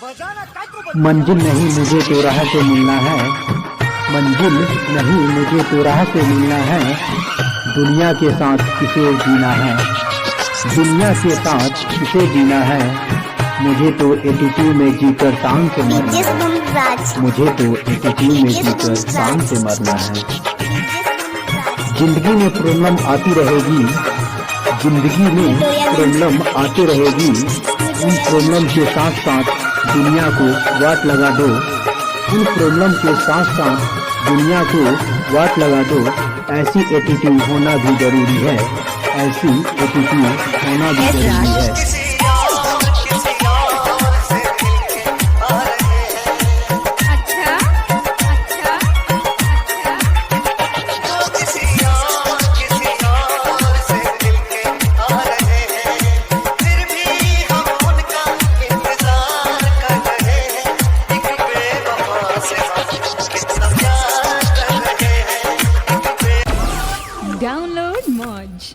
मंजिल नहीं मुझे तो राह से मिलना है, मंजिल नहीं मुझे तो राह से मिलना है। दुनिया के साथ किसे जीना है, दुनिया के साथ किसे जीना है। मुझे तो एटीट्यूड में जीकर शान से मरना है, मुझे तो एटीट्यूड में जीकर शान से मरना है। जिंदगी में प्रॉब्लम आती रहेगी, जिंदगी में प्रॉब्लम आती रहेगी। उन प्रॉब्लम के साथ साथ दुनिया को वाट लगा दो, उन प्रॉब्लम के साथ साथ दुनिया को वाट लगा दो। ऐसी एटीट्यूड होना भी जरूरी है, ऐसी एटीट्यूड होना भी जरूरी है। Download Moj.